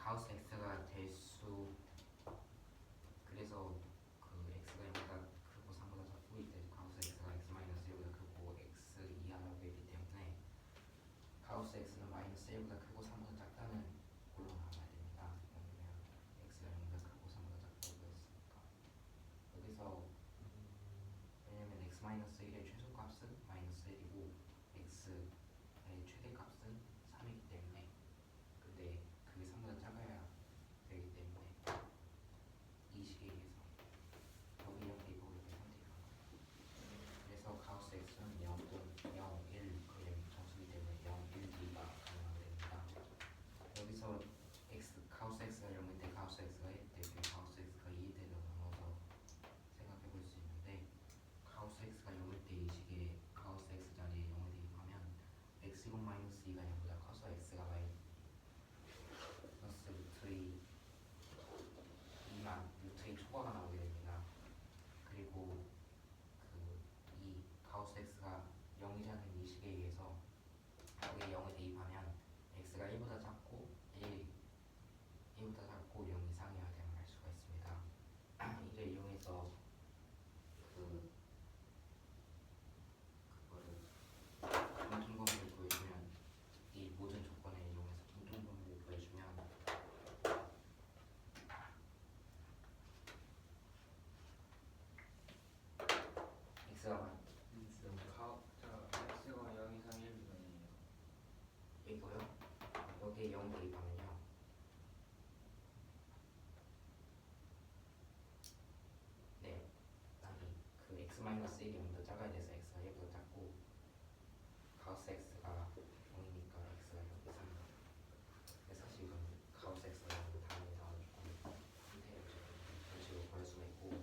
가우스 x가 될 수 그래서 그 x가 0보다 크고 3보다 작고 이때 가우스 x가 x-1보다 크고 x 이하라고 했기 때문에 가우스 x는 마이너스 1보다 크고 3보다 작다는 걸로 나와야 됩니다. 왜냐면 x가 0보다 크고 3보다 작다고 했으니까. 여기서 왜냐면 x-1의 최소값은 마이너스 1이고 x의 최대값은 3이기 때문에 근데 그게 3보다 작아야 되기 때문에 이 식에 의해서 여기 이렇게 있고 이렇게 선택한 거예요. 그래서 가우스 x는 0, 0, 1 그게 정수이기 때문에 0, 1, 2가 가능하게 됩니다. 여기서 가우스 x가 0일 때 가우스 x가 1일 때 가우스 x가 2일 때로 나눠서 생각해 볼 수 있는데 가우스 x가 0일 때 이 식에 가우스 x 자리에 0을 대입하면 x 제곱 마이너스 2가 0보다 커서 x가 마이너스 루트 2만 루트 2 초과가 나오게 됩니다. 그리고 이 가우스 x가 0이지 않은 이 식에 의해서 여기에 0을 대입하면 x가 1보다 작고 1보다 작고 0 이상이어야 됨을 알 수가 있습니다. 이를 이용해서 그거를 공통범위를 구해주면 이 모든 조건을 이용해서 공통범위를 구해주면 x가 x가 0 이상 1이거든요. 이거요? 여기에 0 대입하면요 네 아니 그 x-1이 0보다 작아야 돼서 x가 1보다 작고 가우스 x가 0이니까 x가 0 이상이에요. 근데 사실 이건 가우스 x가 0 다음에 나와가지고 상태를 이런 식으로 구할 수가 있고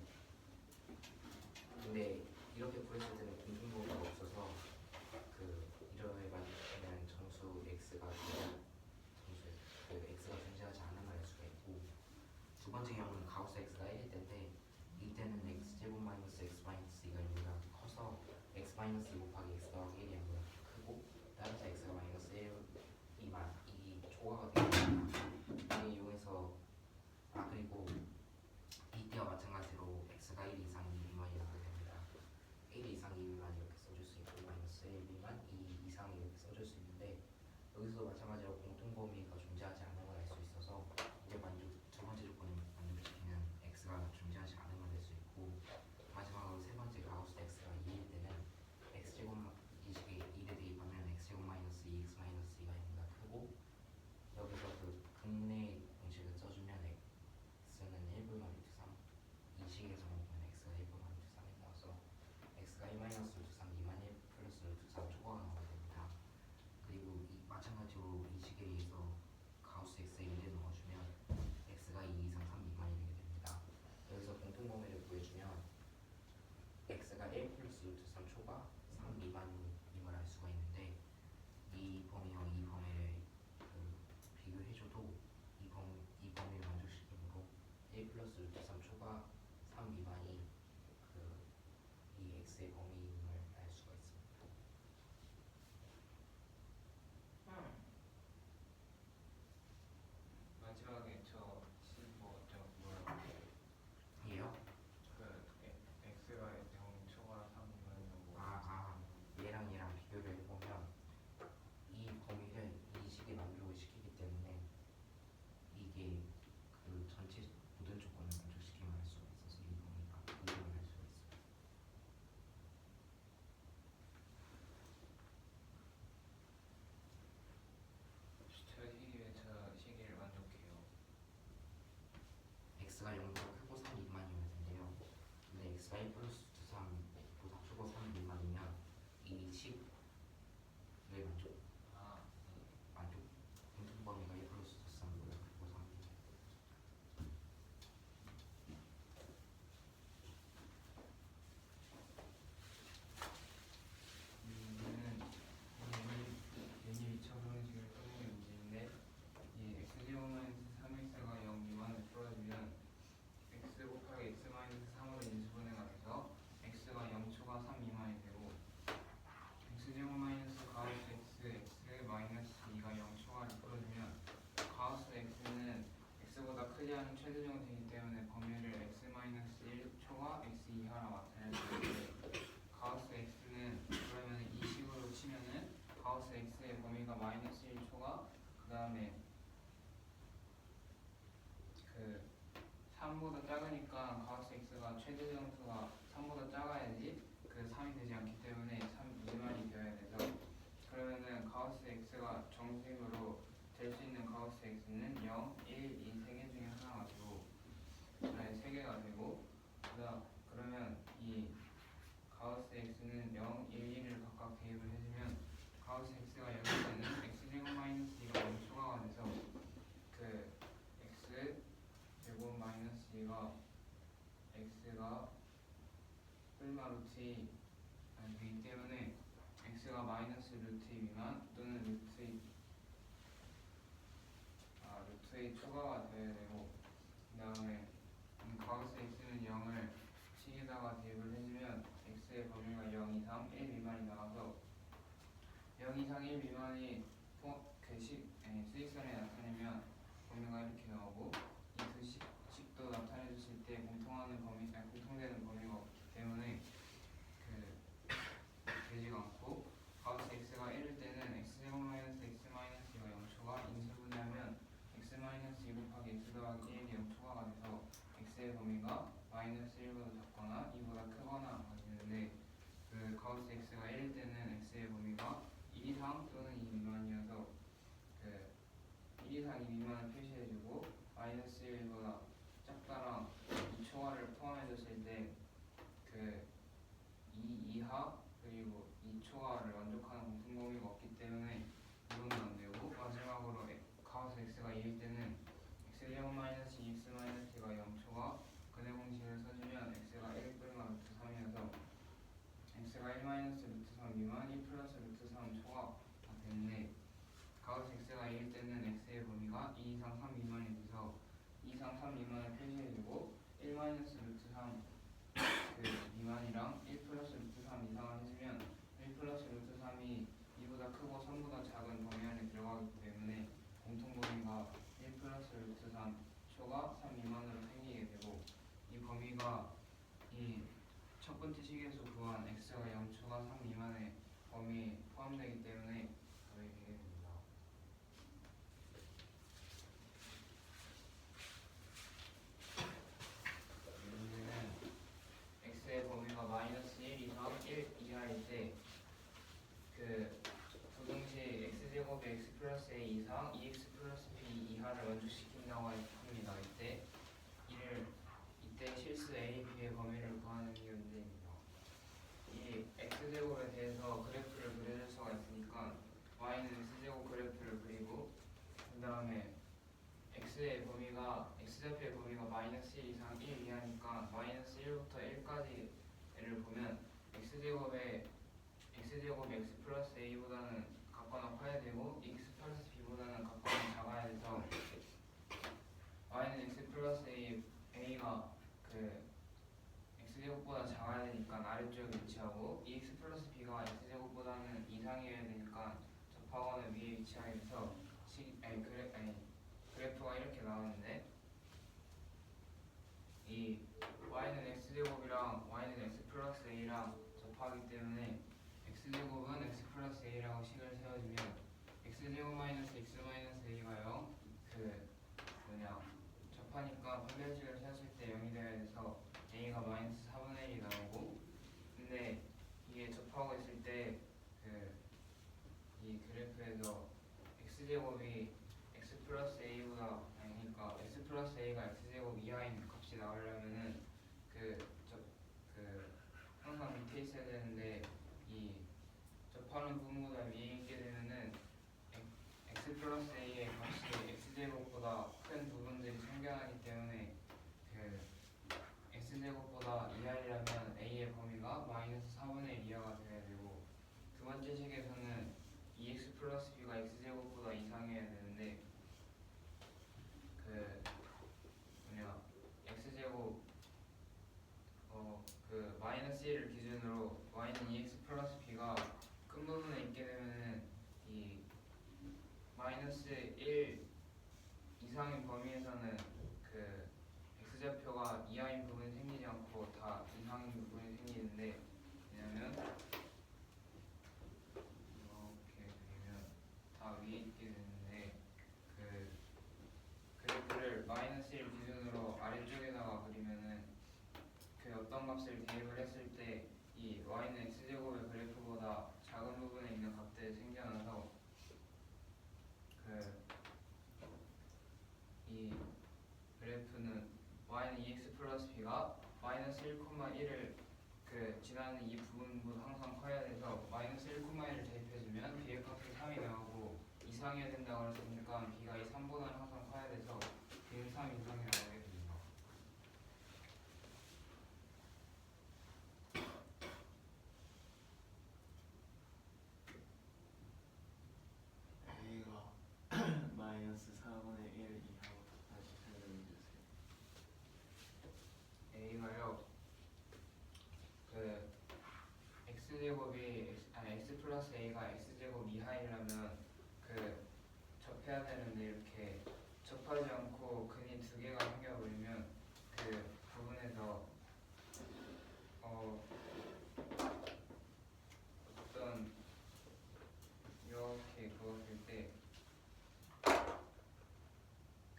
근데 이렇게 구했을 때는 공통범위가 없어서 이러면 정수 x가 x가 존재하지 않은 걸 알 수가 있고 두 번째 경우는 가우스 x가 1일 때인데 이때는 x 제곱 마이너스 x 마이너스 2가 0보다 커서 x 마이너스 2 곱하기 x 더하기 1이 0보다 크고 따라서 x가 마이너스 1이 초과가 되겠습니다. 이를 이용해서 그리고 이때와 마찬가지로 x가 1 이상 2 미만이 나오게 됩니다. 1 이상 2 미만 이렇게 써줄 수 있고 마이너스 1 미만 2 이상 이렇게 써줄 수 있는데 여기서도 마찬가지로 공통범위가 존재하지 않는 걸 알 수 있어서 이제 두 번째 조건을 만족시키는 x가 존재하지 않은 걸 알 수 있고 마지막으로 세 번째 가우스 x가 2일 때는 x제곱 이 식에 2를 대입하면 x제곱 마이너스 2x 마이너스 2가 0보다 크고 여기서 그 극내 공식을 써주면 x는 1분의 루트 3 이 식에서 보면 x가 1분의 루트 3이 나와서 x가 1 마이너스 루트 3 2만 1 플러스 루트 3 초과가 나오게 됩니다. 그리고 마찬가지로 이 식에 의해서 가우스 x에 1을 넣어주면 x가 2 이상 3 미만이 되게 됩니다. 여기서 공통범위를 구해주면 x가 1 플러스 루트 3 초과 3 미만임을 알 수가 있는데 이 범위와 이 범위를 비교해줘도 이 범위를 만족시키므로 1 플러스 루트 3 초과 3 미만이 이 x의 범위임을 알 수가 있습니다. 마지막에 저 뭐라고? 이해요? x가 0 초과 3이면 뭐? 얘랑 비교를 해보면 이 범위를 이 식에 만족을 시키기 때문에 이게 그 전체 모든 조건을 만족시키면 할 수가 있어서 이 범위가 이용을 할 수가 있어요. 저 시기를 만족해요. x가 0보다 크고 3 미만이면 된대요. 근데 x가 1 플러스 3보다 크고 3 미만이면 이 식을 만족 공통범위가 1 플러스 3보다 크고 3 미만. 얘는 2차 방식을 써보는 문제인데 이 x제곱 마이너스 3x가 0 미만을 풀어주면 이하는 최대적으로 되기 때문에 범위를 x-1초와 x 이하라 나타낼 수 있는데 가우스 x는 그러면 이 식으로 치면은 가우스 x의 범위가 -1초가 그 다음에 그 3보다 작으니까 가우스 x가 최대 정수가 3보다 작아야지 그 3이 되지 않기 때문에 3 미만이 되어야 돼서 그러면은 가우스 x가 정수임으로 될 수 있는 가우스 x는 0, 1, 2, 3개 중에 하나가 되고 아니 3개가 되고 그러면 이 가우스 x는 0, 1, 2를 각각 대입을 해주면 가우스 x가 0일 때는 x제곱 마이너스 2가 0초가가 돼서 그 x 제곱 마이너스 2가 x가 뿔마 루트 2 되기 때문에 x가 마이너스 루트 2 미만 또는 루트 2 초과가 되어야 되고 그 다음에 가우스 x는 0을 식에다가 대입을 해주면 x의 범위가 0 이상 1 미만이 나와서 0 이상 1 미만이 수직선에 나타내면 범위가 이렇게 나오고 이 두 식도 나타내줬을 때 공통되는 범위가 없기 때문에 되지가 않고 가우스 x가 1일 때는 x제곱 마이너스 x 마이너스 2가 0초가 인수분해하면 x 마이너스 2 곱하기 x 더하기 1이 0초가가 돼서 x의 범위가 마이너스 1보다 작거나 2보다 크거나 되는데 그 가우스 x가 1일 때는 x의 범위가 1 이상 또는 2 미만이어서 그 1 이상 2 미만을 표시해주고 마이너스 1보다 작다랑 2초가를 포함해줬을 때 그 2 이하 그리고 2초가를 만족하는 공통범위가 없기 때문에 이거는 안 되고 마지막으로 가우스 x가 2일 때는 x제곱 마이너스 2x 마이너스 t가 0초가 근해 공식을 써주면 x가 1 뿔마 루트 3이어서 x가 1 마이너스 루트 3 미만 1 플러스 루트 3 초가 되는데 가우스 x가 2일 때는 x의 범위가 2 이상 3 미만이 돼서 2 이상 3 미만을 표시해주고 1 마이너스 루트 3 미만이랑 1 플러스 루트 3 이상을 해주면 1 플러스 루트 3이 2보다 크고 3보다 작은 범위 안에 들어가기 때문에 공통범위가 1 플러스 루트 3 초가 3 미만으로 생기게 되고 이 범위가 이 첫 번째 식에서 구한 x가 0초가 3 미만의 범위에 포함되기 때문에 답이 되게 됩니다. 문제는 x의 범위가 마이너스 1 이상 1 이하일 때 그 부등식 x제곱의 x 플러스 a 이상 2x 플러스 b 이하를 만족시킨다고 합니다. 이때 실수 a, b의 범위를 구하는 게 문제입니다. 이 x제곱에 대해서 그래프를 그려줄 수가 있으니까 y는 x제곱 그래프를 그리고 그 다음에 x좌표의 범위가 마이너스 1 이상 1 이하니까 마이너스 1부터 1까지를 보면 x제곱의 x 플러스 a보다는 같거나 커야 되고 x 플러스 b보다는 같거나 작아야 돼서 y는 x 플러스 a가 그 x제곱보다 작아야 되니까 아래쪽에 위치하고 x 플러스 b가 x제곱보다는 이상이어야 되니까 접하거나 위에 위치하게 돼서 그래프가 이렇게 나오는데 이 y는 x제곱이랑 y는 x 플러스 a랑 접하기 때문에 x제곱은 x 플러스 a라고 식을 세워주면 x제곱 마이너스 x 마이너스 a가 0 접하니까 판별식을 세웠을 때 0이 되어야 돼서 a가 마이너스 4분의 1이 나오고 근데 이게 접하고 있을 때 이 그래프에서 x제곱이 x 플러스 a보다 아니니까 x 플러스 a가 x제곱 이하인 값이 나오려면은 항상 밑에 있어야 되는데 이 접하는 부분보다 위에 있게 되면은 x 플러스 a의 값이 x제곱보다 큰 부분들이 생겨나기 때문에 x제곱보다 이하이려면 a의 범위가 마이너스 4분의 1 이하가 되어야 되고 두 번째 식에서는 2x 플러스 b가 x제곱보다 이상해야 되는데 x제곱 마이너스 1을 기준으로 y는 2x 플러스 b가 큰 부분에 있게 되면은 이 마이너스 1 이상인 범위에서는 그래프를 마이너스 1 기준으로 아래쪽에다가 그리면은 그 어떤 값을 대입을 했을 때 이 y는 x제곱의 그래프보다 작은 부분에 있는 값들이 생겨나서 그 이 그래프는 y는 2x 플러스 b가 마이너스 1,1을 그 지나는 이 부분보다 항상 커야 돼서 마이너스 1,1을 대입해주면 b의 값이 3이 나오고 이상해야 된다고 했으니까 b가 이 3보다는 항상 커야 돼서 b는 3 이상이 나오게 됩니다. A가 마이너스 4분의 1 이하고 다시 설명해주세요. a가요 그 x제곱이 x 플러스 a가 x제곱 이하이라면 그 접해야 되는데 이렇게 접하지 않고 근이 두 개가 생겨버리면 그 부분에서 어떤 이렇게 그었을 때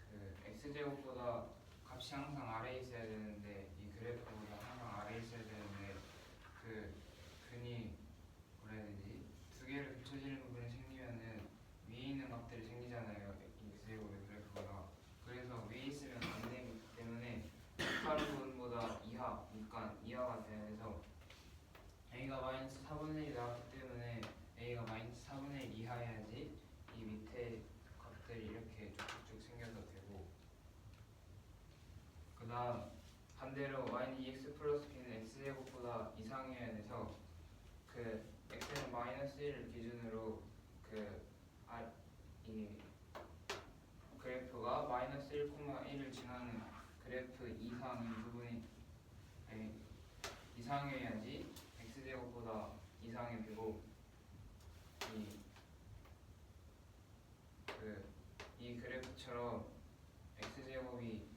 그 x제곱보다 값이 항상 아래에 있어야 되는데 이 그래프보다 항상 아래에 있어야 되는데 그 근이 뭐라 해야 되지? 두 개를 겹쳐지는 부분이 생기면은 위에 있는 값들이 생기잖아요. 이 x제곱의 그래프가. 그래서 위에 있으면 안 되기 때문에 다른 부분보다 이하, 그러니까 이하가 돼야 돼서 a가 마이너스 4분의 1이 나왔기 때문에 a가 마이너스 4분의 1 이하여야지 이 밑에 값들이 이렇게 쭉쭉쭉 생겨서 되고 그 다음 반대로 y는 2x 플러스 b는 x제곱보다 이상해야 돼서 그 x는 마이너스 1을 기준으로 이 그래프가 마이너스 1,1을 지나는 그래프 이상인 부분이 이상해야지 x제곱보다 이상이 되고 이 그래프처럼 x제곱이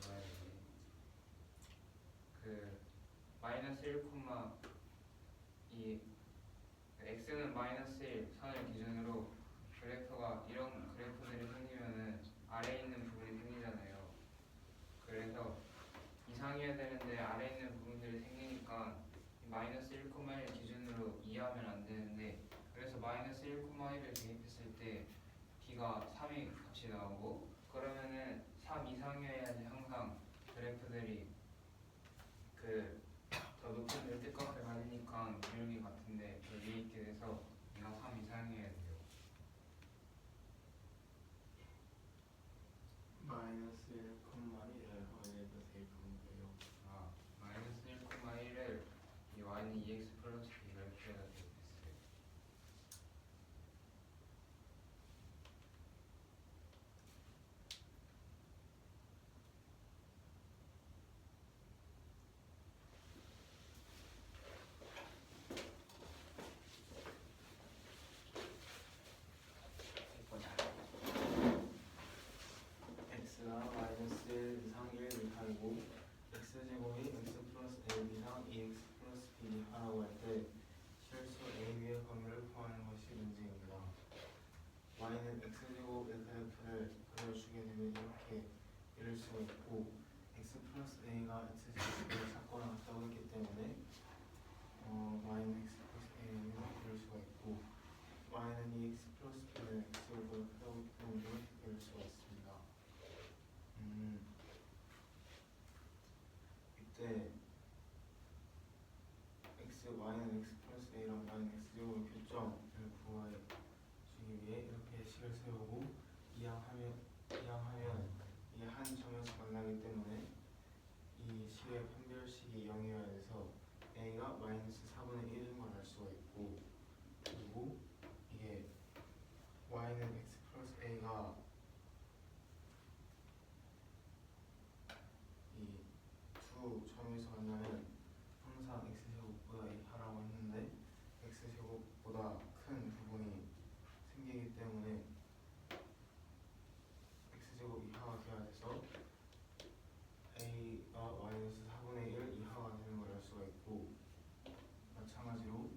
뭐야 이게 그 마이너스 1, 이 x는 마이너스 1 선을 기준으로 그래프가 이런 그래프들이 생기면은 아래에 있는 부분이 생기잖아요. 그래서 이상해야 되는데 아래에 있는 부분들이 생기니까 마이너스 1,1 기준으로 이해하면 안 되는데 그래서 마이너스 1,1을 대입했을 때 b가 3의 값이 나오고 그러면은 3 이상이어야지 항상 그래프들이 그 더 높은 열대값을 가지니까 기울기 같은데 그 위에 있게 돼서 얘가 3 이상이어야 돼요. 마이너스 1,1을 어디에다 대입한 거예요? 마이너스 1,1을 이 y는 2x 플러스 b 그래프에다 대입했어요. x가 마이너스 1 이상 1 이하이고 x제곱이 x 플러스 a 이상 2x 플러스 b 이하라고 할 때 실수 a, b의 범위를 포함하는 것이 문제입니다. y는 x제곱의 그래프를 그려주게 되면 이렇게 이룰 수가 있고 x 플러스 a가 x제곱의 사건을 같다고 했기 때문에 y는 x 플러스 a는 이럴 수가 있고 y는 2x 플러스 b는 x제곱보다 크다고 했기 때문에 이렇게 이룰 수가 있습니다. 이때 y는 x 플러스 a랑 y는 x제곱의 교점을 구하기 위해 이렇게 식을 세우고 이항하면 이 한 점에서 만나기 때문에 이 식의 판별식이 0이어야 돼서 a가 마이너스 4분의 1인 걸 알 수가 있고 그리고 이게 y는 x 플러스 a가 이 두 점에서 만나면 항상 x제곱보다 이하라고 했는데 x제곱보다 큰 부분이 생기기 때문에 x제곱 이하가 돼야 돼서 a가 마이너스 4분의 1 이하가 되는 걸 알 수가 있고 마찬가지로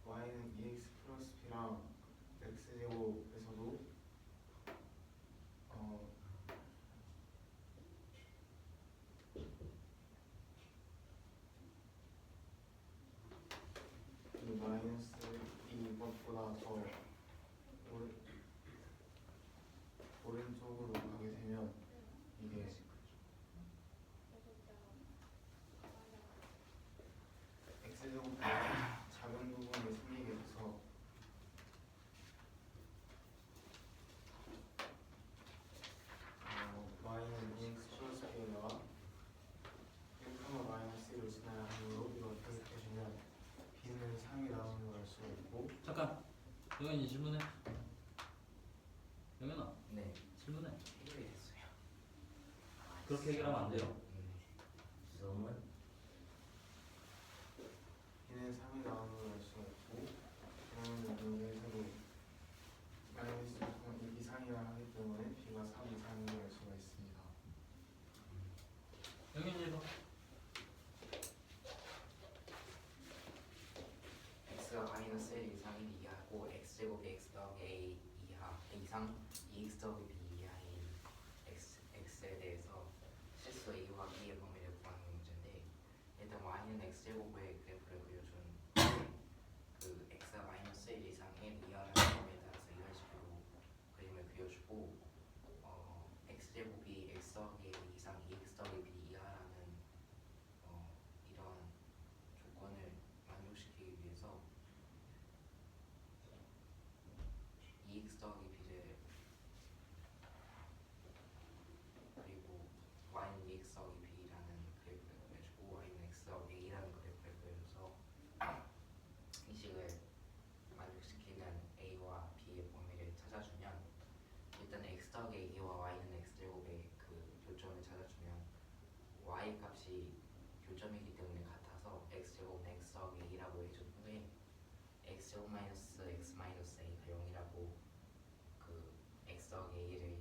y는 2x 플러스 b랑 x가 더 오른쪽으로 가게 되면 이게 x제곱 작은 부분이 생기게 돼서 y는 2x 플러스 b에다가 1, 마이너스 1을 지나야 하므로 이걸 대입해주면 b는 3이 나오는 걸 알 수가 있고 잠깐. 영현이 질문해. 영현아 네, 질문해. 해결이 됐어요. 그렇게 해결하면 안 돼요. 점은 b는 3이 나오는 걸 알 수가 있고 그러면 여기에서도 마이너스 2 이상이라 하기 때문에 b가 3 이상인 걸 알 수가 있습니다. 영현이 해봐. x가 마이너스 1 이상 1 이하고 x제곱이 x 더하기 a 이하 이상 2x 더하기 b 이하인 x에 대해서 실수 a와 b의 범위를 구하는 문제인데, 일단 y는 x제곱의 그래프를 그려준 그 x가 마이너스 1 이상 1 이하라는 범위에 따라서 이런 식으로 그림을 그려주고, x제곱이 x 더하기 a 이상 2x 더하기 b 이하라는 이런 조건을 만족시키기 위해서 2x 더하기 b를 그리고 y는 2x 더하기 b라는 그래프를 그려주고 y는 x 더하기 a라는 그래프를 그려줘서 이 식을 만족시키는 a와 b의 범위를 찾아주면, 일단 x 더하기 a와 y는 x제곱의 그 교점을 찾아주면 y 값이 교점이기 때문에 같아서 x제곱은 x 더하기 a라고 해준 후에 x제곱 마이너스 x 마이너스 a가 0이라고 그 x 더하기 a를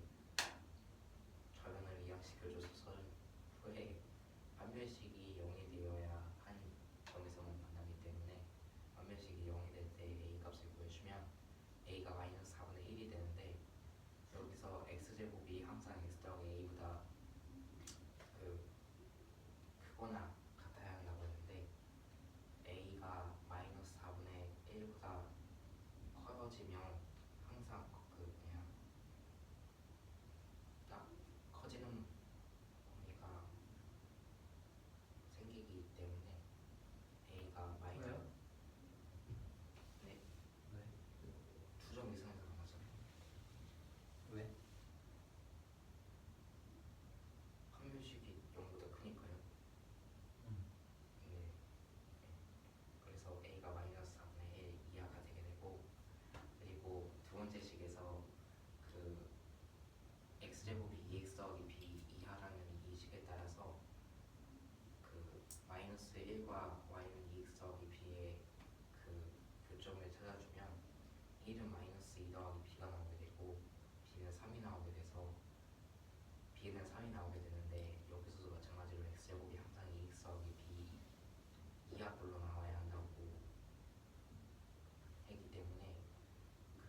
절연을 이항시켜줘서 써준 후에 판별식이 0이 되어야 한 점에서만 만나기 때문에 판별식이 0이 될 때 a 값을 구해주면 a가 마이너스 4분의 1이 되는데, 여기서 x제곱이 항상 x 더하기 a보다 그 크거나 같아야 한다고 했는데 a가 마이너스 4분의 1보다 커지면 항상 그 그냥 딱 커지는 범위가 생기기 때문에 a가 마이너스 왜요? 네, 왜? 2점 이상에서 안 맞잖아요. 왜? 판별식이 0보다 크니까요. 음. 네. 그래서 a가 마이너스 4분의 1 이하가 되게 되고, 그리고 두 번째 식에서 그 x제곱이 2x 더하기 b 이하라는 이 식에 따라서 그 마이너스 1과 y는 2x 더하기 b의 그 교점을 찾아주면 1은 마이너스 2 더하기 b가 나오게 되고 b는 3이 나오게 돼서 b는 3이 나오게 되는데, 여기서도 마찬가지로 x제곱이 항상 2x 더하기 b 이하꼴로 나와야 한다고 했기 때문에 그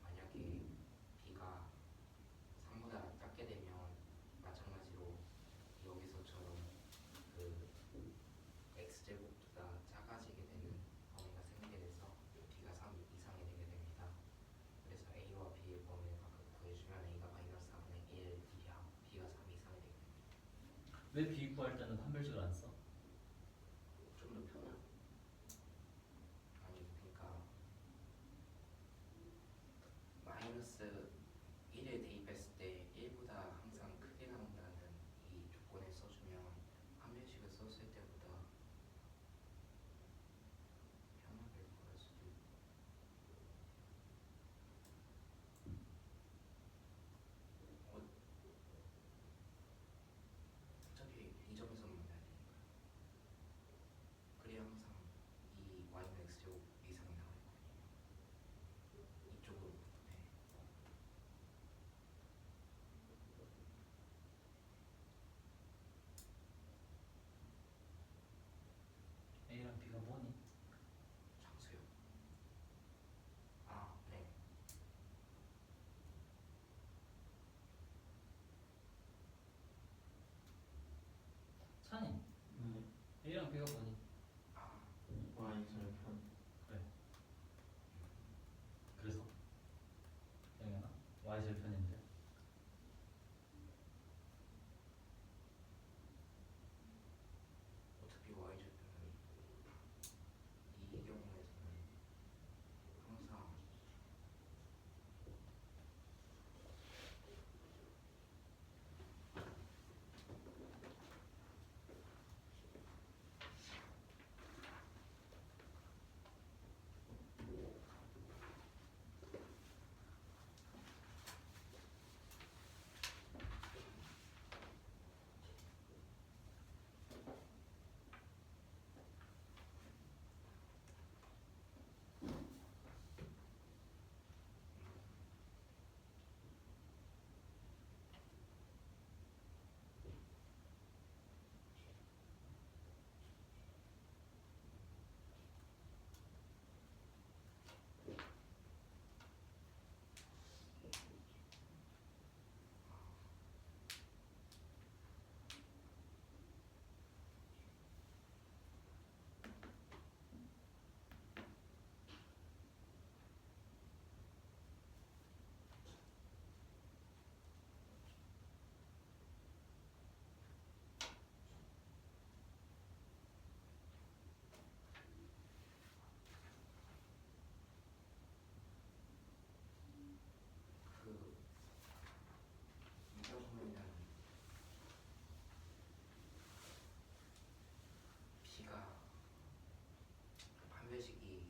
만약에 b가 3보다 작게 되면 마찬가지로 여기서처럼 그 x제곱보다 작아지게 되는 범위가 생기게 돼서 b가 3 이상이 되게 됩니다. 그래서 a와 b의 범위를 각각 구해주면 a가 마이너스 4분의 1 이하 b가 3 이상이 되게 됩니다. 왜 B 구할 때는 판별식을 안 써? 좀 더 편한, 아니 그러니까 마이너스 1을 대입했을 때 1보다 항상 크게 나온다는 이 조건을 써주면 판별식을 썼을 때보다 편하게 구할 수도 있고. 어차피 이 점에서 만나야 되니까요. 그래야 항상 이 y는 x제곱 이상이 나와 있거든요. 이쪽으로. 네. 절편인데. 어차피 y절편은 이 경우에서는 항상 그 이 경우에는 b가 판별식이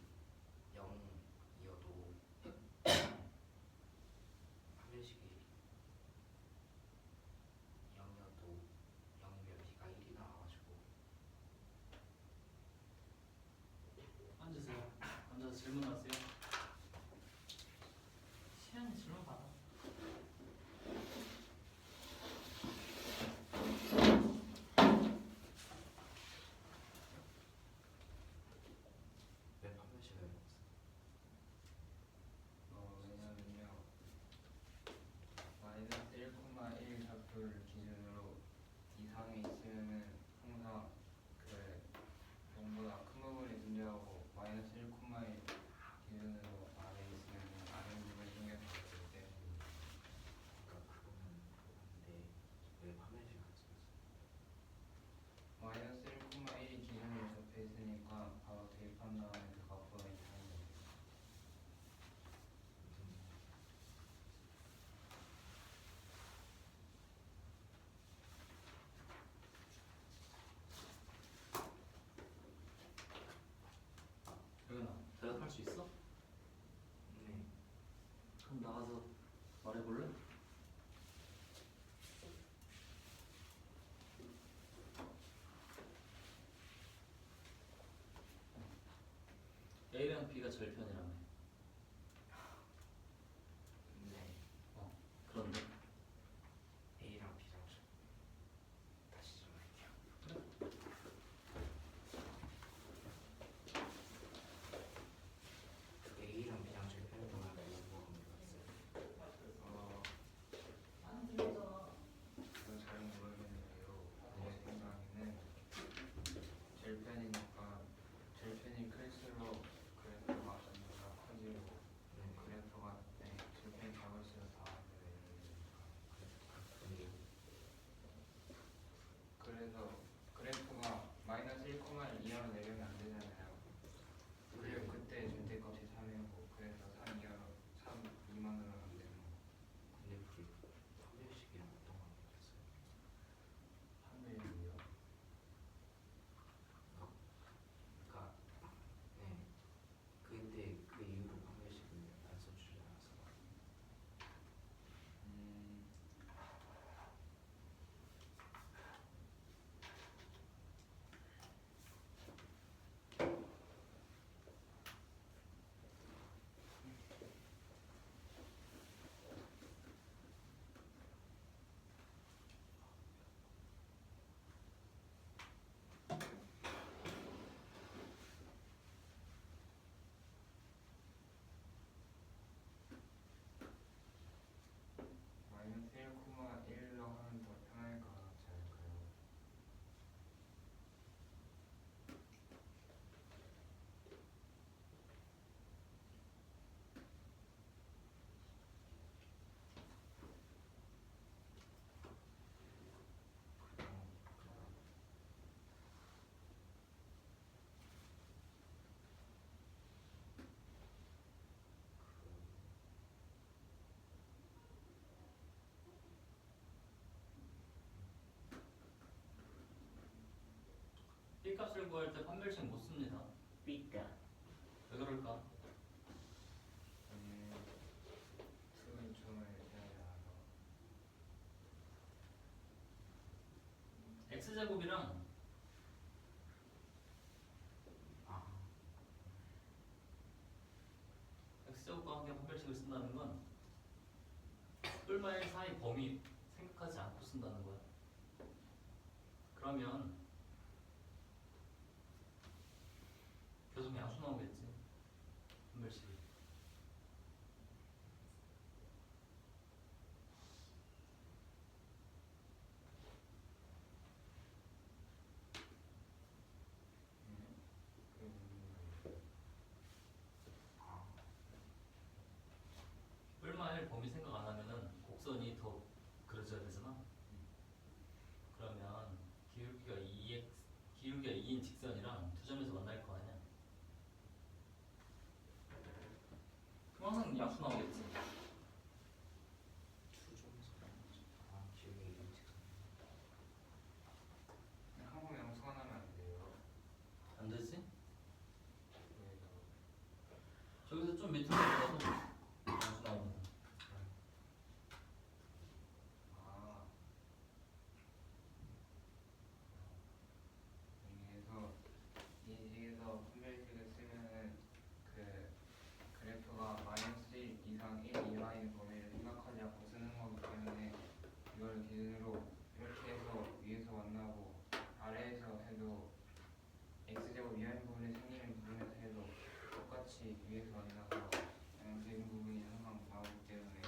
0이어도 판별식이 0이어도 0이면 b가 1이 나와가지고 앉으세요. 앉아서 질문하세요. 시간이 질문 받아. 왜 판별식을 왜냐면요 마이너스 1,1 좌표를 기준으로 이상에 있으면은 항상 그 0보다 큰 부분이 존재하고 마이너스 1,1 기준으로 아래에 있으면은 아래 부분이 생겨나기 때문에 그러니까 그거는 그건데 왜 판별식 안 쓰였어? 마이너스 1,1이 기준으로 적혀 있으니까 바로 대입한 다음에 그 값보다 이상이 돼요. 여기나 대답할 수 있어? 네. 그럼 나가서 말해볼래? A랑 B가 절편이라며. 네. 그런데 A랑 B랑 다시 좀 할게요. 그 A랑 B랑 절편을 보면 뭐가 물어봤어요? 저는 잘 모르겠는데요. 제 생각에는 절편이니까 절편이 클수록 그래프가 점점 K값을 구할 때 판별식 못 씁니다. 삐까. 왜 그럴까? 수점을 해야 X제곱이랑 아, X제곱과 함께 판별식을 쓴다는 건 뿔마 1 사이 범위 생각하지 않고 쓴다는 거야. 그러면 계속 양수 나오겠지. 판별식이. 뿔마 1 범위 생각 안 하면은 곡선이 더 그려져야 되잖아. 그러면 기울기가 2인 직선이랑 두 점에서 만날 거 아니야. 그럼 항상 양수 나오겠지. 기억이 일찍. 항상 양수가 나면 안 돼요. 안 되지? 왜요? 저기서 좀 밑으로 들어가서 양수 나오거든. 아, 여기에서 이 식에서 판별식을 쓰면은 그 그래프가 마이너스 1 이상 1 이하의 범위를 생각하지 않고 쓰는 거기 때문에 이걸 기준으로 이렇게 해서 위에서 만나고 아래에서 해도 x제곱 이하인 부분이 생기는 부분에서 해도 똑같이 위에서 만나서 양수인 부분이 항상 나오기 때문에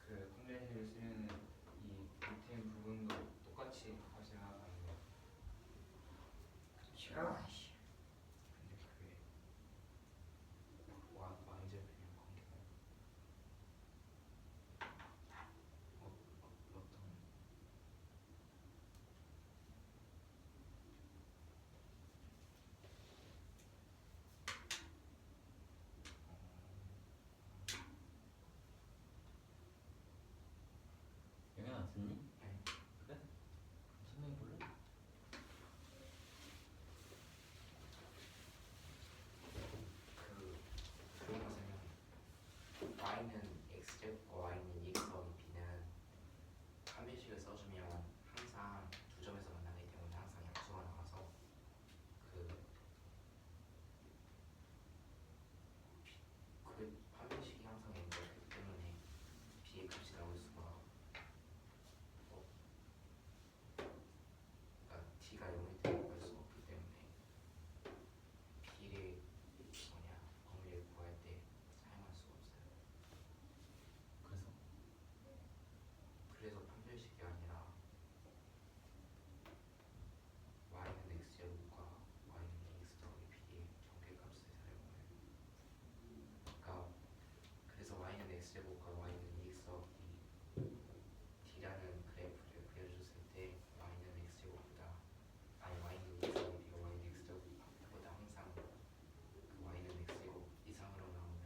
그 판별식을 쓰면은 이 밑에 있는 부분도 똑같이 값이 나가는 거예요. 샤시. 근데 그게 Y제곱이랑 관계가 어떤 영현아 듣니? 네. 그래? 설명해 볼래? 그런 것은 y는 x제곱과 y는 2x 더하기 b는 판별식을 써주면 항상 두 점에서 만나기 때문에 항상 양수가 나와서 그 판별식이 항상 n제곱 때문에 b의 값이 나올 수가 그러니까 t가 0일 때 구할 수가 없기 때문에 b의 범위를 구할 때 사용할 수가 없어요. 그래서 그래서 판별식이 아니라 y는 x제곱과 y는 2x 더하기 b의 정계값을 사용해요. 그러니까 그래서 y는 x제곱과 y는 2x 더하기 d라는 그래프를 그려줬을 때 y는 x제곱보다 y는 2x 더하기 b가 y는 x제곱보다 항상 그 y는 x제곱 이상으로 나오는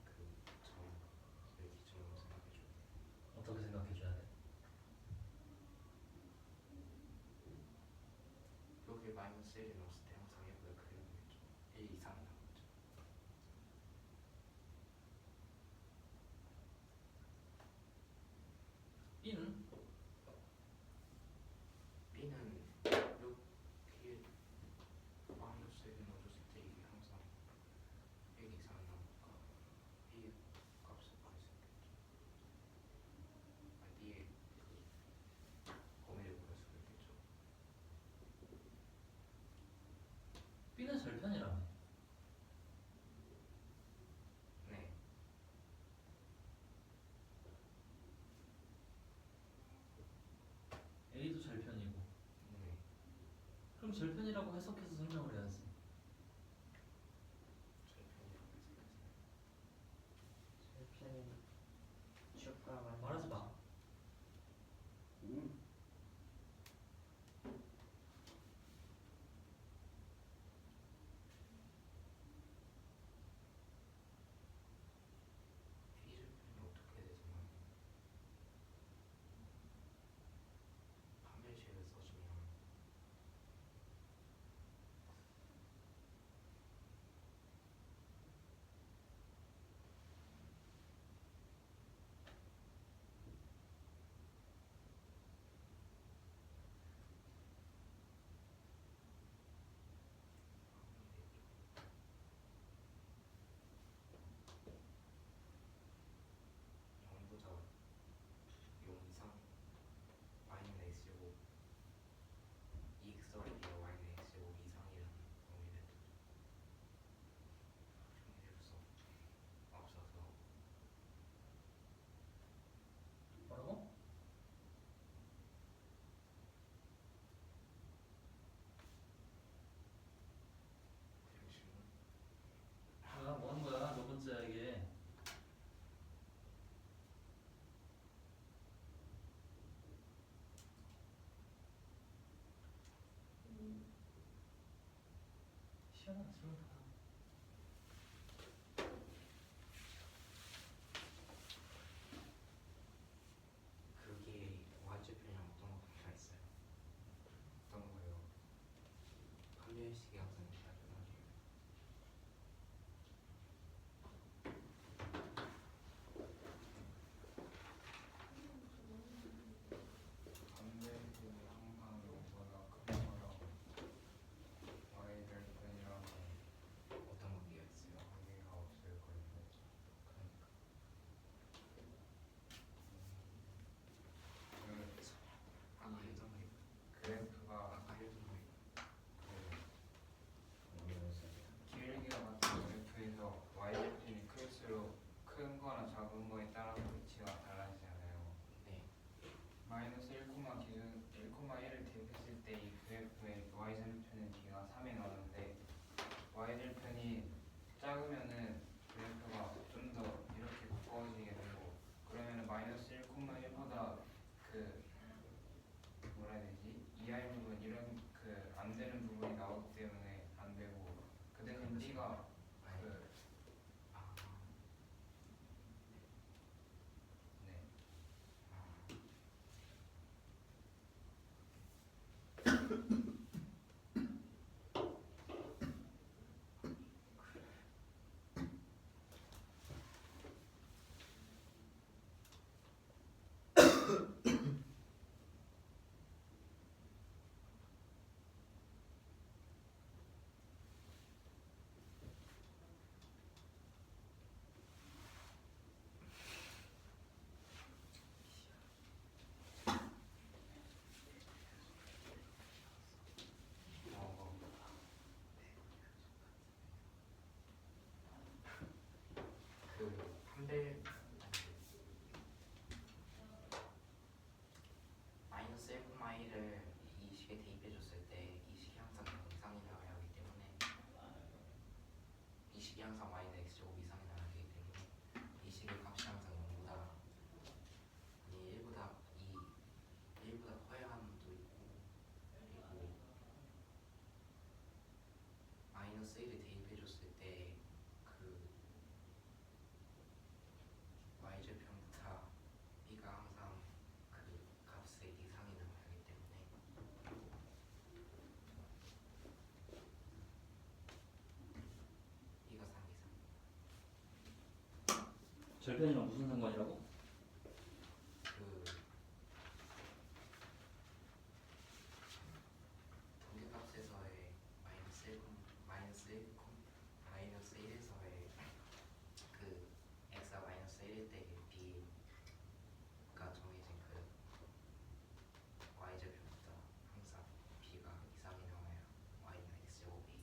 그 점을 기준으로 생각해줘요. 어떻게 생각해줘야 돼? 여기 마이너스 1이 넣었을 때 항상 예쁘게 그려야겠죠. 1 이상이 나오죠. B는 b는 여기에 마이너스 1이 넣어줬을 때 이게 항상 1 이상이 나오니까 b의 값을 구할 수 있겠죠. b의 그 범위를 구할 수 있겠죠. B는 절편이라며. 네. A도 절편이고. 네. 그럼 절편이라고 해석해서 설명을 해야지. 절편이라고 해석해서 절편은 축과 말하지 마. b절편이 어떻게 되지만 판별식을 써주면 시간은 질문 다. 그게 Y좌표랑 어떤 거가 있어요? 어떤 거예요? 판별식이 항상 다르거든요. 반대식이 항상 0보다 큰 거랑 y절편이랑 어떤 거 비어 있어요? 관계가 없을 거예요. 그러니까 그 아까 알던 거 그래프가 아까 알던 거 그 길이가 같은 그래프에서 y절편이 클수록 큰 거나 작은 거에 따라서 위치가 달라지잖아요. 네. 마이너스 1,1을 대입했을 때 이 그래프의 y절편은 뒤가 3이 나오는데 y절편이 작으면은 그래프가 좀 더 이렇게 가까워지게 되고 그러면은 마이너스 1,1보다 그 뭐라 해야 되지? 이하의 부분 이런 그 안 되는 부분이 나오기 때문에 안 되고 그 대신 띠가 그 아, 네. 그 판별 마이너스 1,1을 이 식에 대입해줬을 때 이 식이 항상 0 이상이 나와야 하기 때문에 이 식이 항상 y는 x제곱 이상이 나와야 하기 때문에 이 식의 값이 항상 0보다 아니 1보다 커야 하는 것도 있고 그리고 마이너스 1을 대입해줬을 때 그 y절편보다 b가 항상 그 값의 이상이 나와야 하기 때문에 b가 3 이상 절편이랑 무슨 상관이라고? 그 동계값에서의 마이너스 1에서의 그 x가 마이너스 1일 때 b가 정해진 그 y절편보다 항상 b가 이상이 나와야 y는 x제곱이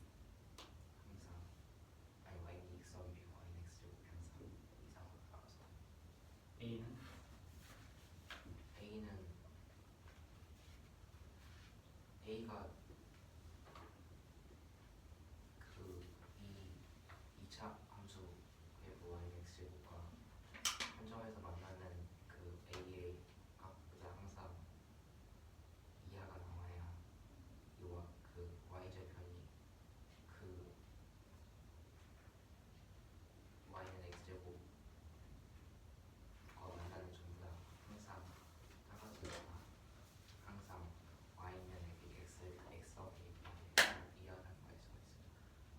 항상 아니 y는 2x 더하기 b고 y는 x제곱이 항상 이상으로 나와서 A는? A가 그 이 2차 함수 f y는 x제곱과 한정에서 만나는 그 A의 값보다 항상 이하가 나와야 이와 그 y절편이 그 y는 x제곱과 만나는 점보다 항상 작아지거나 항상 y는 x 더하기 이하라는 걸 수가 있어요.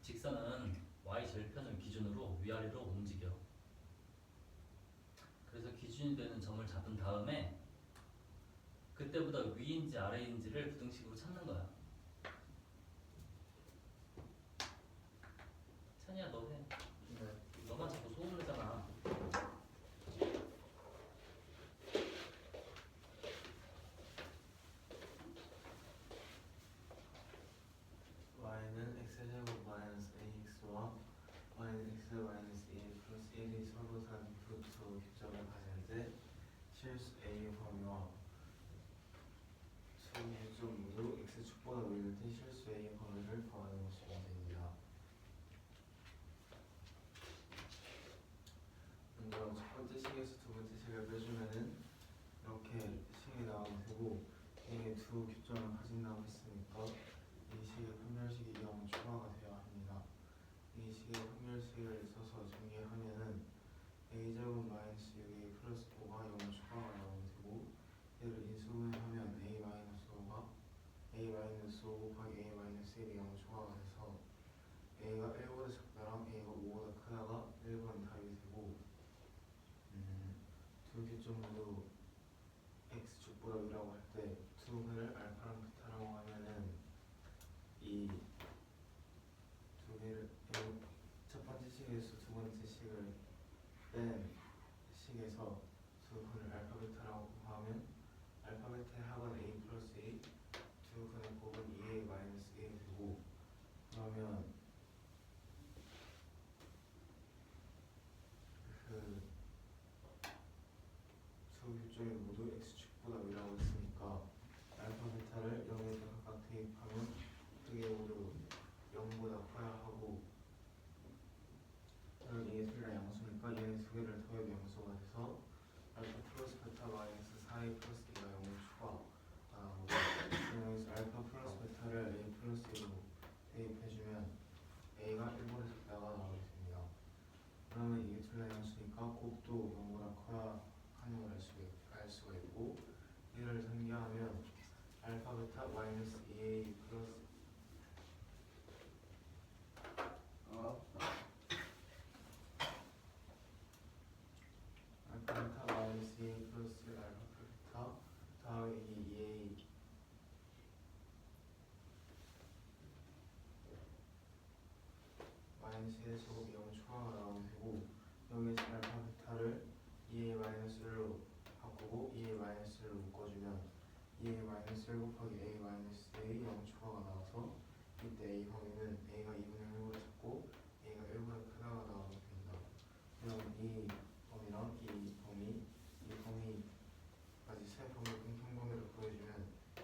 직선은 y 절편을 기준으로 위아래로 움직여. 그래서 기준이 되는 점을 잡은 다음에 그때보다 위인지 아래인지를 부등식으로 찾는 거야. 찬이야 너 해. 너만 자꾸 소홀하잖아. y는 x제곱 마이너스 ax와 y는 x 마이너스 2 플러스 1이 서로 다른 두 교점을 가지는데 실수 a 범위와 두 교점 모두 x축보다 위일 때 실수 a 범위를 구하는 것이 문제입니다. 먼저 첫 번째 식에서 두 번째 식을 빼주면은 이렇게 식이 나오게 되고 이게 두 교점을 가진다고 했으니까 이 식의 판별식이 0 초과가 이 식의 확률식을 써서 전개하면은 a제곱 마이너스 6a 플러스 5가 0 추가가 나오면 되고, 얘를 인수분해하면 a 마이너스 5가 a 마이너스 5 곱하기 a 마이너스 1이 0 추가가 돼서 a가 1보다 작다랑 a가 5보다 크다가 1번 답이 되고, 두 교점도 x축보다 위라고 할 때 두 근을 알파랑 베타라고 하면은 이 두 개를 첫 번째 식에서 두 번째 식을 뺀 식에서 두 근을 알파 베타라고 하면 알파 베타의 합은 a 플러스 a, 두 근의 곱은 2a 마이너스 a 되고, 그러면 그 두 교점이 모두 x축보다 위라고 했으니까 알파 베타를 0에다 각각 대입하면 그게 모두 0보다 커야 하고, 그럼 이게 둘 다 양수니까 얘네 두 개를 더해도 양수가 돼서 알파 플러스 베타 마이너스 4a 플러스 2가 0을 추가가 나오고, 여기서 알파 플러스 베타를 a 플러스 2로 대입해주면 a가 1보다 작다가 나오게 됩니다. 그러면 이게 둘 다 양수니까 곱도 0보다 커야 하는 걸 알 수가 있고, 얘를 전개하면 알파 베타 마이너스 2a 플러스 알파 베타 마이너스 2a 플러스 알파 베타 더하기 2a 마이너스 1 제곱이 0 추가가 나오면 되고, 여기에서 알파 베타를 2a 마이너스 1로 바꾸고 2a 마이너스 1로 묶어주면 2a 마이너스 1 곱하기 a 마이너스 a 0 추가가 나와서 이때 a 범위는 a가 2분의 1보다 작고 a가 1보다 크다가 나오게 됩니다. 그럼 이 범위랑 이 범위까지 세 범위 공통범위를 보여주면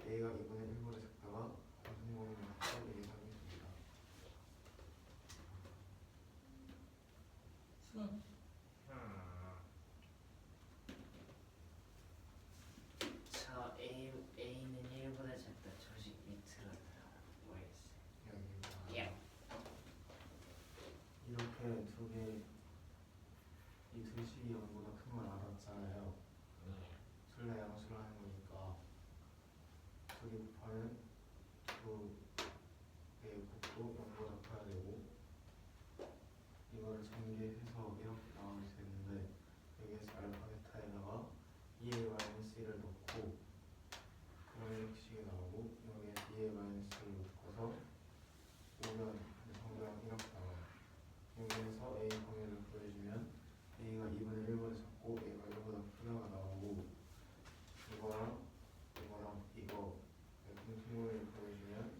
a가 2분의 1보다 작다가 공통범위를 갖고 이게 답이 됩니다. 수능 저 A는 1보다 작다. 조식 밑으로 모르겠어요. 여기 야. 이렇게 두 개, 이 두 식이 0보다 큰 걸 알았잖아요. 둘 다 양수를 하는 거니까 두 개 곱하면 두 개의 곱도 0보다 커야 되고, 이거를 전개해서 이렇게 나오면 되는데, 여기에서 알파 베타에다가 2a 마이너스 1을 넣고 그럼 이렇게 식이 나오고, 여기에서 2a 마이너스 1을 넣고서 오면 정답 이렇게 나와요. 여기에서 a 범위를 보여주면 a가 2분의 1보다 작고 a가 1보다 크다가 나오고, 이거랑 이거 공통범위를 보여주면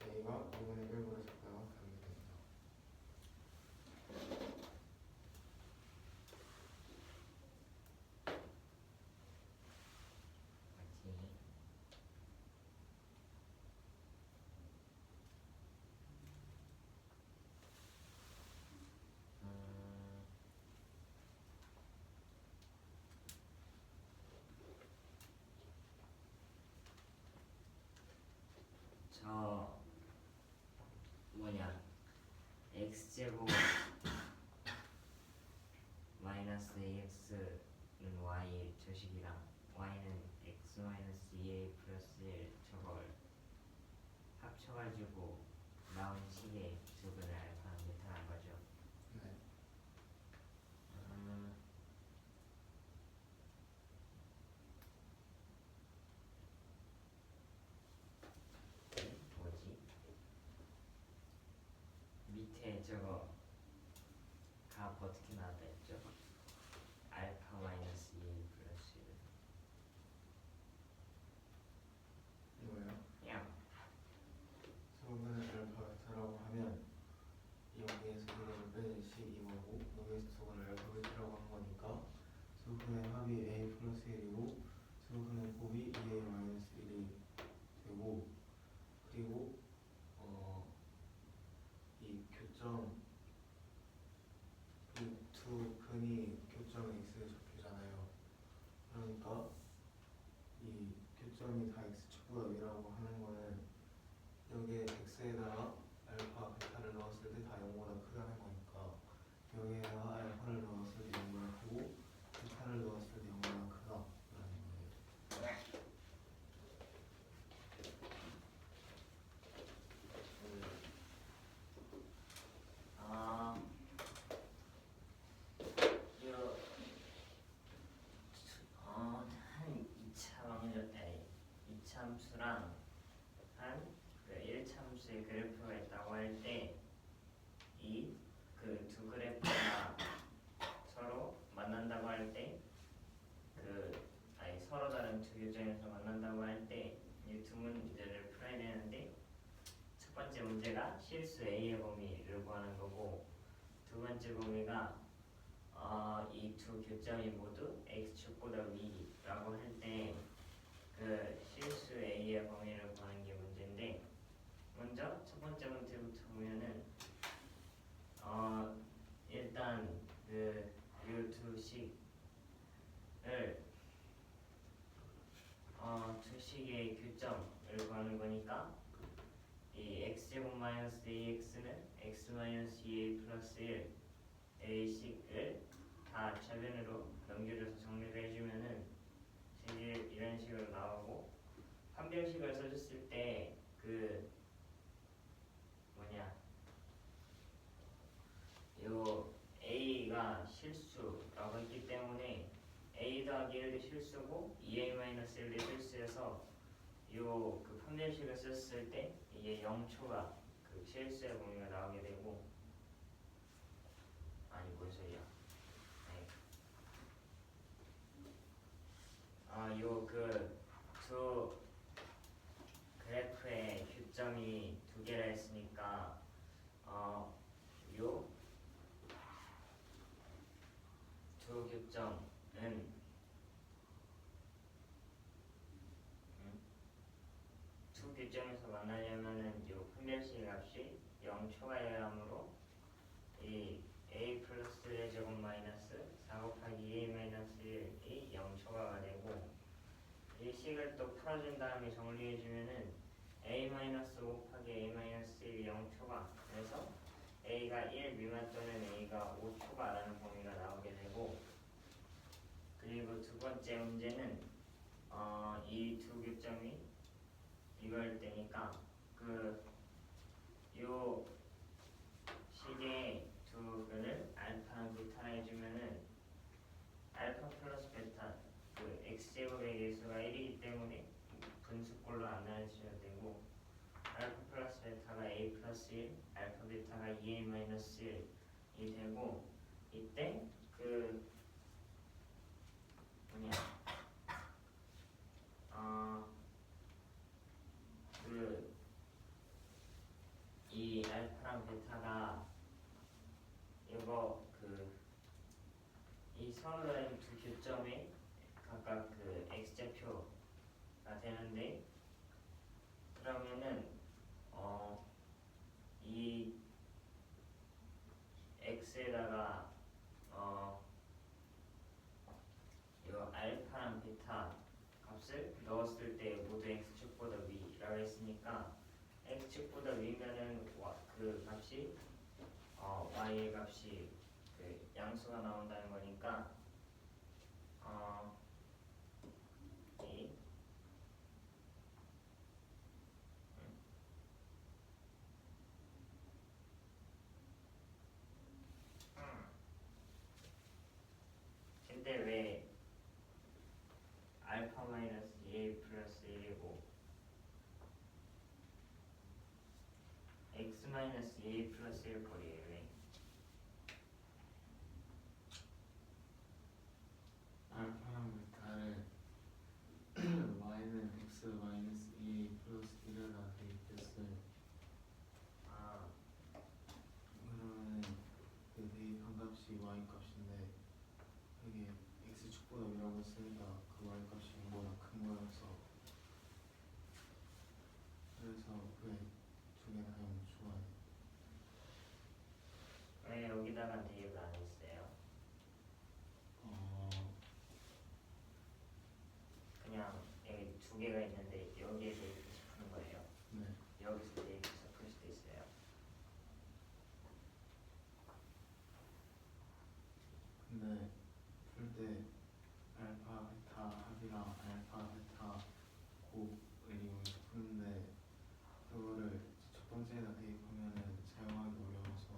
a가 2분의 1보다 작다가 답이 됩니다. 맞지? 저 뭐냐 x제곱 마이너스 ax는 y 저식이랑 y는 x 마이너스 2a 플러스 1 저걸 합쳐가지고 나온 식의 두 근을 알파랑 베타란 거죠. 네. 뭐지? 밑에 저거 값 어떻게 나왔다 했죠? 알파 마이너스 2 플러스 1. 이거요. 야. 두 근을 알파 베타라고 하면 그래프랑 한그 1참수의 그래프가 있다고 할 때 이 그 두 그래프가 서로 만난다고 할 때 아니 서로 다른 두 교정에서 만난다고 할 때 이 두 문제를 풀어야 되는데 첫 번째 문제가 실수 A의 범위를 구하는 거고 두 번째 범위가 이 두 교점이 모두 x축보다 위라고 할 때 그 실수 A의 범위를 구하는 게 문제인데 먼저 첫 번째 문제부터 보면은 일단 이 두 식을 두 식의 교점을 구하는 거니까 이 x제곱 마이너스 ax는 x 마이너스 2a 플러스 1 a식을 다 좌변으로 넘겨줘서 정리를 해주면은 이런 식으로 나오고 판별식을 써줬을 때 요 a가 실수라고 했기 때문에 a 더하기 1도 실수고 2a-1도 실수여서 요 그 판별식을 썼을 때 이게 0초가 그 실수의 범위가 나오게 되고 아니 뭔 소리야? 요 그 두 그래프의 교점이 두 개라 했으니까 요 두 교점은 두 교점에서 만나려면은 요 판별식 값이 0초가여야 하므로 이 a 플러스 1의 제곱 마이너스 4 곱하기 2a 마이너스 1이 0초가가 되고 이 식을 또 풀어준 다음에 정리해주면은 a 마이너스 5 곱하기 a 마이너스 1이 0초가 그래서 a가 1 미만 또는 a가 5초가라는 범위가 나오게 되고 그리고 두 번째 문제는 이 두 교점이 이걸 때니까 요 식의 두 근을 알파랑 베타라 해주면은 알파 플러스 베타 x제곱의 개수가 1이기 때문에 분수꼴로 안 나눠줘야 되고 알파 플러스 베타가 a 플러스 1 알파 베타가 2a 마이너스 1이 되고 이때 이 알파랑 베타가 이거 이 서로 다른 두 교점에 각각 x좌표가 되는데 그러면은 이 x에다가 요 알파랑 베타 값을 넣었을 때 모두 x축보다 위라고 했으니까 x축보다 위면은 그 값이 y의 값이 양수가 나온다는 거니까 근데 왜 알파 마이너스 2a 플러스 1이고 x 마이너스 2a 플러스 1 꼴이에요? 왜? 알파랑 베타를 y는 x 마이너스 2a 플러스 1에다 대입했어요. 그러면 그 대입한 값이 y 값인데 이게 x축보다 위라고 했으니까 그 y 값이 0보다 큰 거여서 그래서 그 두 개 다 0초가 왜 여기다가 대입을 안 했어요? 그냥 여기 두 개가 있는데 여기에 대입해서 푸는 거예요? 네. 여기서 대입해서 풀 수도 있어요? 근데 풀 때 알파 베타 합이랑 알파 베타 곱을 이용해서 푸는데 그거를 첫 번째에다 대입하면은 사용하기 어려워서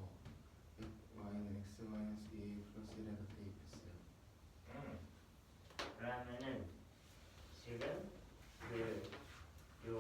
y는 x 마이너스 2a 플러스 1에다 대입했어요. 그러면은 지금 요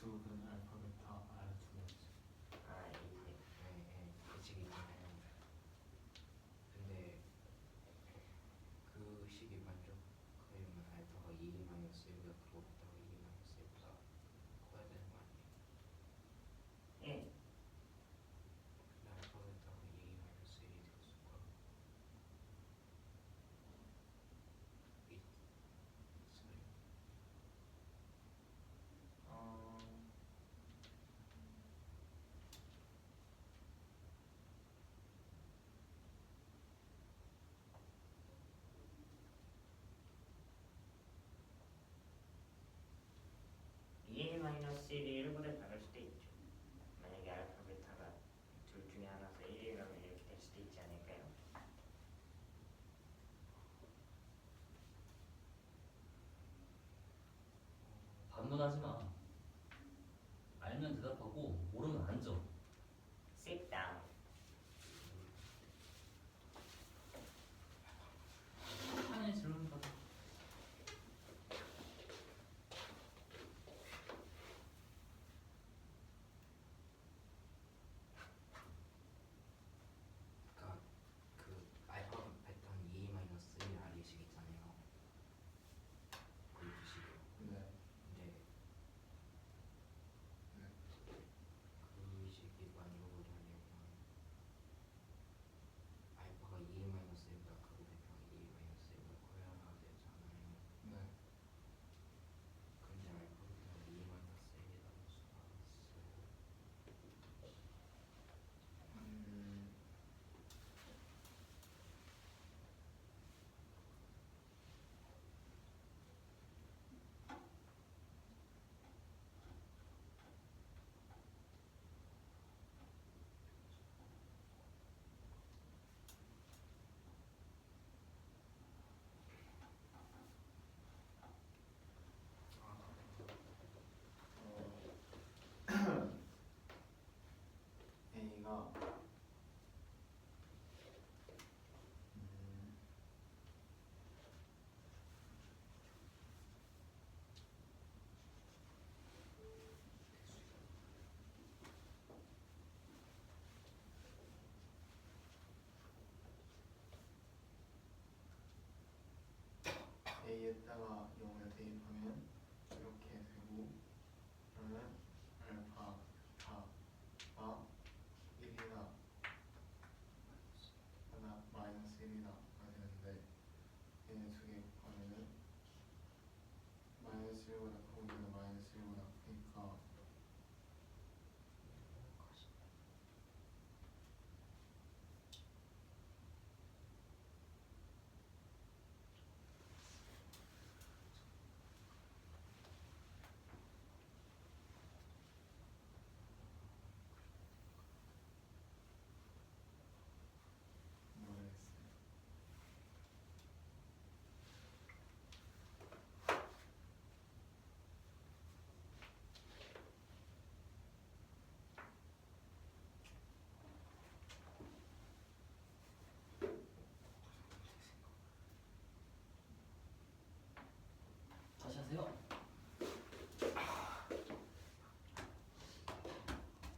A2는 알파, 베타, R2였지. 아 이제 그 식이 있잖아요. 근데 그 식이 만족하려면 알파가 2 마이너스 1보다 크고 베타가 2 마이너스 1보다 커야 되는 거 아니에요? 예. 근데 알파 베타가 2 마이너스 1이 되었을까? sorry. 어. A 마이너스 1이 1보다 작을 수도 있죠. 만약에 알파 베타가 둘 중에 하나서 1이라면 이렇게 될 수도 있지 않을까요? 반문하지 마. 알면 대답하고 모르면 앉아. Sit down. 한의 질문 받아. 그러니까 그 알파 베타는 2 마이너스 1 아래 식 있잖아요. 그 식이요. 네. 근데 그 식이 만족을 하려면 알파가 2 마이너스 1보다 크고 베타가 2 마이너스 1보다 커야 되잖아요. 네. 근데 알파 베타가 2 마이너스 1이라는 수가 있어요. A가 A에다가 0을 대입하면